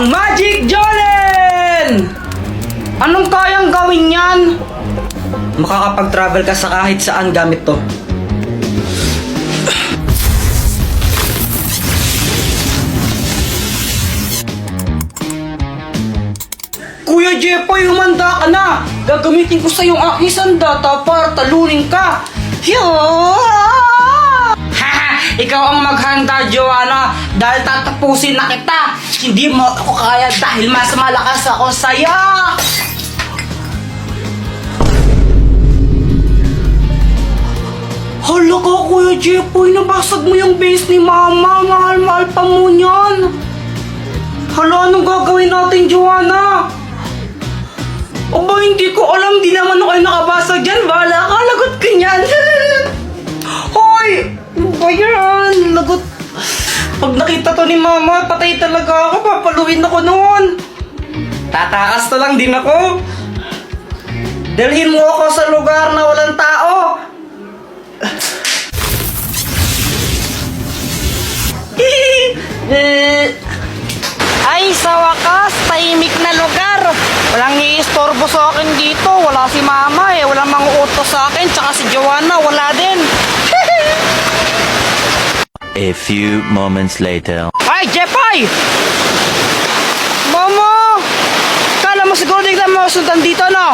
Ang Magic Jolen! Anong kayang gawin yan? Makakapag-travel ka sa kahit saan gamit to. Kuya Jepoy, humanda ka na! Gagamitin ko sa yung aking sandata para talunin ka! Ikaw ang maghanda, Joanna, dahil tatapusin na kita! Hindi mo ako kaya dahil mas malakas ako sa'yo! Hala ka, Kuya Jepoy, nabasag mo yung base ni Mama. Mahal-mahal pa mo niyan. Hala, anong gagawin natin, Joanna? Aba, hindi ko alam. Di naman ako nakabasag dyan. Bahala ka, lagot ka niyan. Hoy! Ano ba yan? Lagot. Pag nakita to ni Mama, patay talaga ako. Papaluin ako noon. Tatakas to lang din ako. Dalhin mo ako sa lugar na walang tao. Ay, sa wakas, tahimik na lugar. Walang iistorbo sa akin dito. Wala si Mama eh. Walang manguutos sa akin. Tsaka si Joanna, wala din. A few moments later. Ay, Jepoy! Mama! Kala mo siguro di ka masundan dito, no?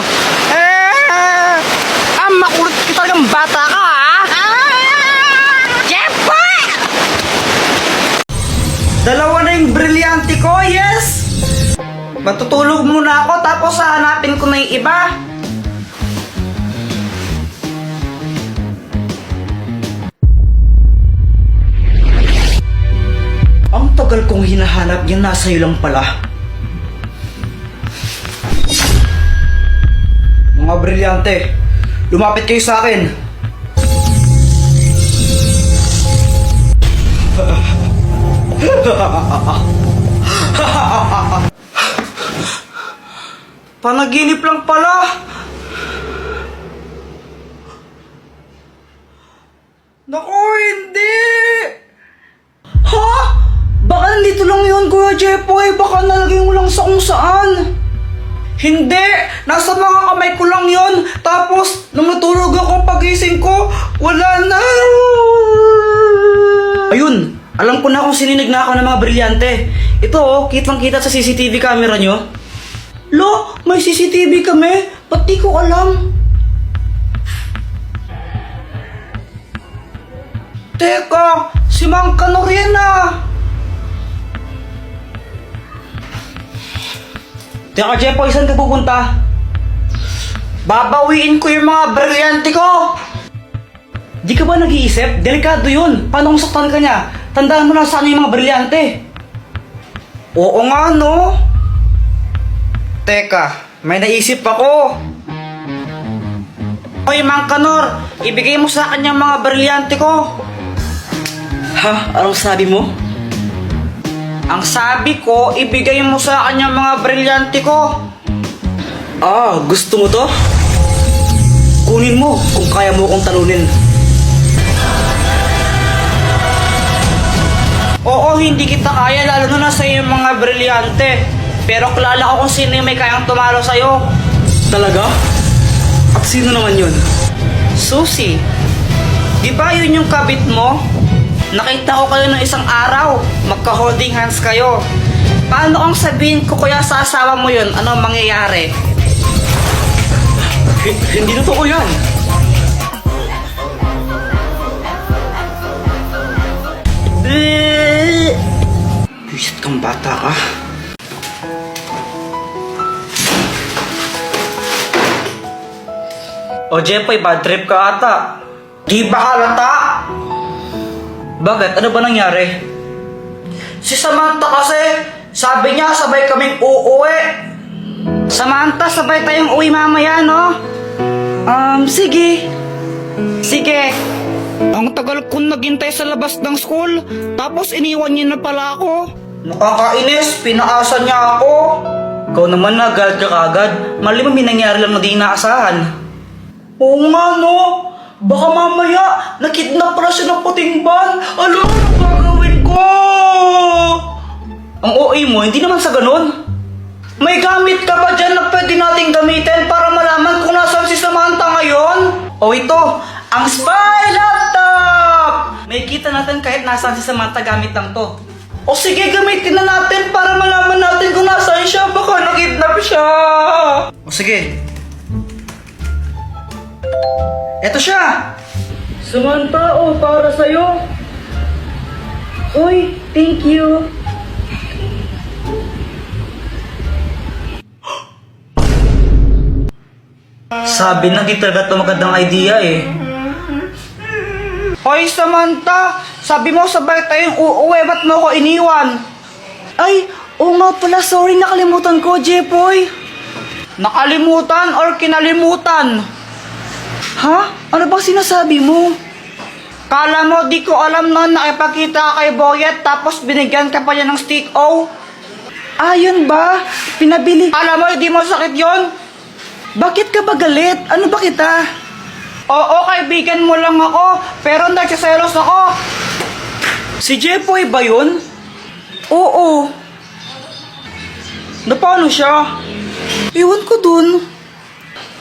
Makulit ka talagang bata ka, ha? Jepoy! Dalawa na yung brilyante ko, yes! Matutulog muna ako tapos hahanapin ko na yung iba. Ang tagal kong hinahanap yan, nasa iyo lang pala. Mga brilyante, lumapit kayo sa akin. Panaginip lang pala. Naku, hindi! Ha? Baka nandito lang yun, Kuya Jepoy. Baka nalagay mo lang sa kung saan. Hindi! Nasa mga kamay ko lang yun. Tapos, nung natulog ako pagising ko, wala na. Ayun! Alam ko na kung sininig na ako ng mga brilyante. Ito oh, kitang-kita sa CCTV camera nyo. Lo, may CCTV kami? Ba't di ko alam? Teka, si Mang Canorena. Teka, Jepoy, saan ka pupunta? Babawiin ko yung mga brilyante ko! Di ka ba nag-iisip? Delikado yun. Paano kung saktan ka niya? Tandaan mo na saan yung mga brilyante. Oo nga, no? Teka, may naisip ako. Hoy, Mang Canor, ibigay mo sa akin yung mga brilyante ko. Ha? Anong sabi mo? Ang sabi ko, ibigay mo sa akin yung mga brilyante ko. Ah, gusto mo to? Kunin mo kung kaya mo kong talunin. Oo, hindi kita kaya, lalo na sa yung mga brilyante. Pero kilala ko kung sino yung may kayang tumalo sa'yo. Talaga? At sino naman yun? Susie. Di ba yun yung kabit mo? Nakita ko kayo ng isang araw. Magka-holding hands kayo. Paano kung sabihin ko kaya sa asawa mo yun? Ano ang mangyayari? Hindi totoo yan. Bisit kang bata ka. O Jepoy, bad trip ka ata. Di ba halata? Bakit? Ano ba nangyari? Si Samantha kasi, sabi niya sabay kaming uuwi. Samantha, sabay tayong uwi mamaya, no? Sige. Sige. Ang tagal kong naghintay sa labas ng school, tapos iniwan niya na pala ako. Nakakainis, pinaasa niya ako. Ikaw naman nagad ka kagad. Mali mo may nangyari lang na di inaasahan. Oo nga, no? Baka mamaya, nakidnap pala siya ng puting ban. Ano gagawin ko? Ang OA mo, hindi naman sa ganun. May gamit ka ba dyan na pwede nating gamitin para malaman kung nasaan si Samantha ngayon? O ito, ang spy laptop! May kita natin kahit nasaan si Samantha gamit lang to. O sige, gamitin na natin para malaman natin kung nasaan siya. Baka nakidnap siya. O sige. Eto siya. Samantha, para sa'yo. Uy, thank you. Sabi na di talaga ito magandang idea eh. Hoy Samantha, sabi mo sabay tayong uuwi, ba't mo ko iniwan? Ay, oo nga pala, sorry, nakalimutan ko, Jepoy. Nakalimutan or kinalimutan? Ha? Ano bang sinasabi mo? Kala mo di ko alam na nakipagkita ka kay Boyet tapos binigyan ka pa niya ng stick O? Ah, yun ba? Pinabili. Kala mo di mo sakit yon? Bakit ka ba galit? Ano ba kita? Oo, kaibigan mo lang ako, pero nagsiselos ako. Si Jepoy ba yun? Oo. Na paano siya? Iwan ko dun.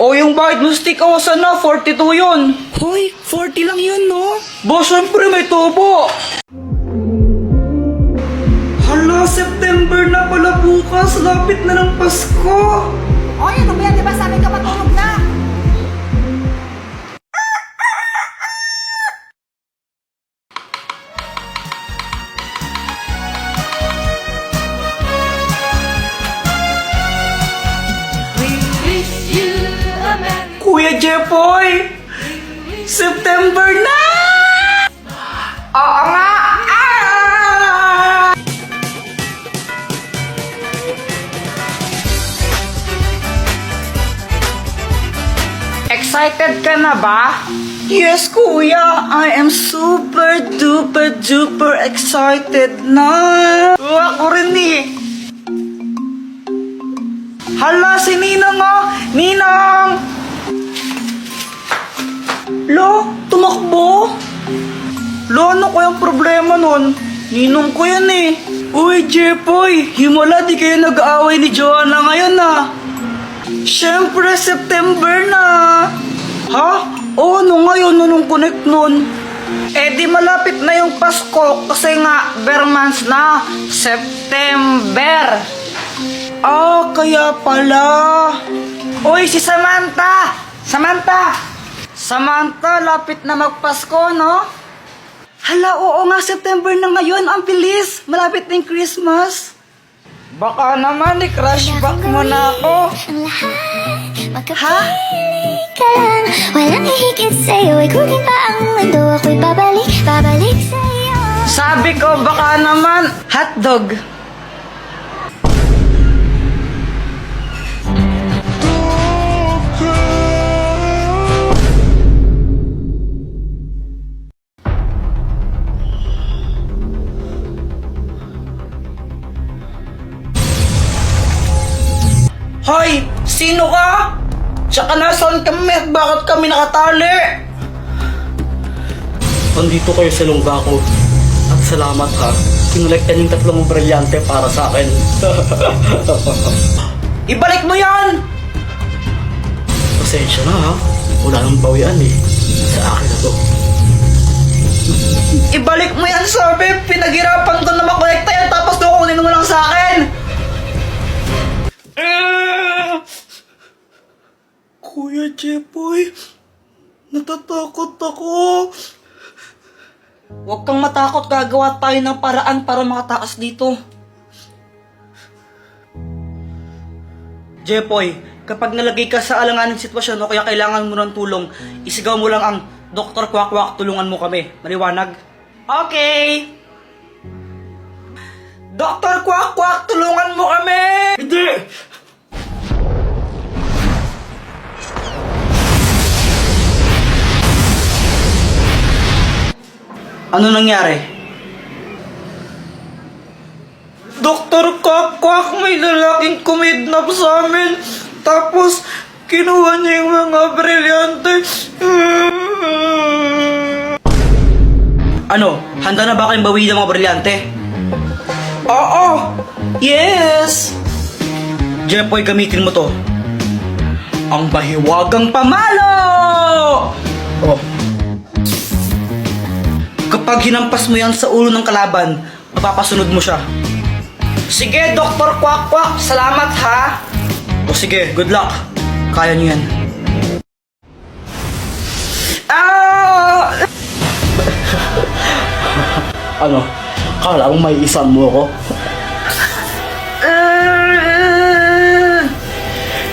O yung bayad mo stick o sana, 42 yun. Hoy, 40 lang yun, no? Ba, syempre may tubo. Hala, September na pala bukas. Lapit na ng Pasko. Oy, ano ba yan? Di ba sabi ka matulog na? Kuya Jepoy! September na! Oo nga! Ah! Excited ka na ba? Yes, kuya. I am super duper duper excited na. Ako rin eh. Hala, si Ninang oh! Ninang! Lo, tumakbo? Lo, ano kayang problema nun? Ninong ko yan eh. Uy, Jepoy, himala di kayo nag-aaway ni Joanna ngayon ah. Siyempre, September na. Ha? Oo, ano ngayon, nung connect nun? Eh di malapit na yung Pasko kasi nga, bare months na. September. Ah, kaya pala. Uy, si Samantha! Samantha! Samantha, lapit na magpasko, no? Hala, oo nga, September na ngayon. Ang bilis. Malapit na yung Christmas. Baka naman, i-crush back mo na ako. Ha? Ka lang, walang hihigit sa'yo. Ikutin pa ang mundo, ako'y babalik sa'yo. Sabi ko, baka naman, hotdog. Hoy! Sino ka? Tsaka nasaan kami at bakit kami nakatali? Andito kayo sa lungga ko. At salamat ha. Kinolektan yung 3 brilyante para sa akin. Ibalik mo yan! Pasensya na ha. Wala nang bawian eh. Sa akin na to. Ibalik mo yan, sabi! Pinaghirapan ko na makolekta yan tapos kukunin mo lang sa akin! Kuya Jepoy, natatakot ako. Huwag kang matakot, gagawa tayo ng paraan para makatakas dito. Jepoy, kapag nalagay ka sa alanganing sitwasyon o kaya kailangan mo ng tulong, isigaw mo lang ang Dr. Kwak-Kwak, tulungan mo kami. Maliwanag? Okay! Dr. Kwak-Kwak, tulungan mo kami! Hindi! Ano nangyari? Dr. Kwak-Kwak, may lalaking kumidnap sa amin. Tapos, kinuha niya yung mga brilyante. Ano? Handa na ba kayong bawiin ng mga brilyante? Oo! Yes! Jepoy, gamitin mo to. Ang mahiwagang pamalo! Oh. Kapag hinampas mo yan sa ulo ng kalaban, mapapasunod mo siya. Sige, Dr. Kwak Kwak, salamat ha! O sige, good luck. Kaya niyo yan. Ah! Ano? Kala mo may isang mo ako?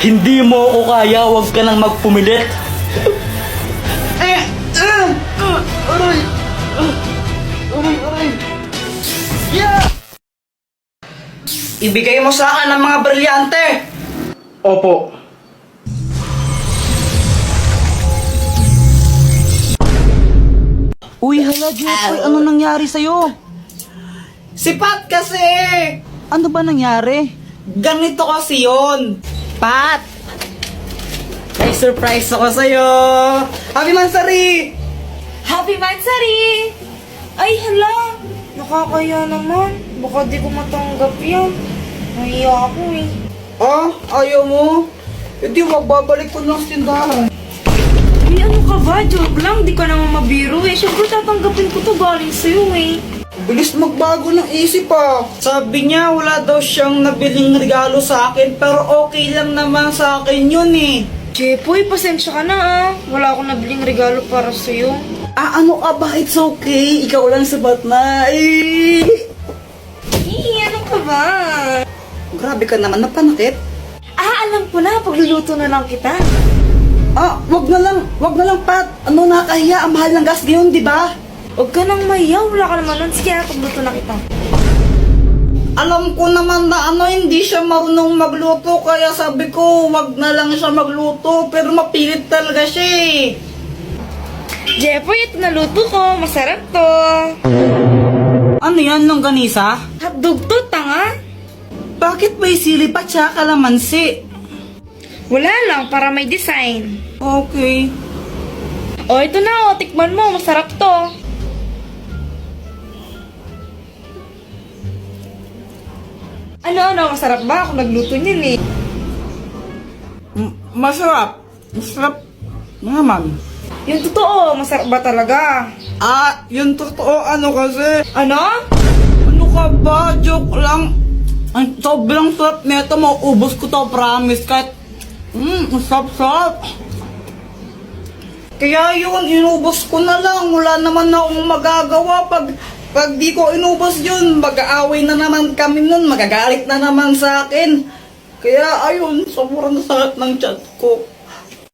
Hindi mo ako kaya, huwag ka nang magpumilit. Aray! Aray! Yeah! Ibigay mo sa akin ang mga brilyante! Opo. Uy, hala, Jeffrey, ano nangyari sa'yo? Si Pat kasi! Ano ba nangyari? Ganito kasi yun. Pat! May surprise ako sa'yo! Happy Mansari! Happy Mansari! Ay, hala! Nakakaya naman. Baka di ko matanggap yan. Nahiya ako eh. Ah, ayaw mo? Hindi, magbabalik ko lang sa tindahan. Ay, ano ka ba? Joke lang. Di ka naman mabiro eh. Siyempre tatanggapin ko to galing sa'yo eh. Bilis magbago ng isip ah. Sabi niya wala daw siyang nabiling regalo sa akin pero okay lang naman sa akin yun eh. Jepoy, pasensya ka na ah. Wala akong nabiling regalo para sa'yo. Ah, ano ka ba? It's okay. Ikaw lang sabat na. Ano ka ba? Grabe ka naman, napanakit. Ah, alam ko na. Pagluluto na lang kita. Ah, wag na lang, Pat. Ano, nakakahiya. Ang mahal ng gas ngayon, di ba? Huwag ka nang mahiya. Wala ka naman nun. Sige, pagluto na kita. Alam ko naman na hindi siya marunong magluto, kaya sabi ko, wag na lang siya magluto, pero mapilit talaga siya eh. Jepoy, ito naluto ko. Masarap to. Ano yan, longganisa? Hotdog to, tanga. Bakit may sili pa tsaka kalamansi? Wala lang, para may design. Okay. O, ito na o. Tikman mo. Masarap to. Ano? Masarap ba? Ako nagluto niyan eh. Masarap. Masarap naman. Yung totoo, masarap ba talaga? Ah, yung totoo, ano kasi? Ano? Ano ka ba? Joke lang. Ang sobrang sarap nito, mauubos ko to, promise. Kahit, sarap. Kaya yun, inubos ko na lang. Wala naman na akong magagawa. Pag di ko inubos yun, mag-aaway na naman kami nun. Magagalit na naman sa akin. Kaya ayun, sobrang sakit ng chat ko.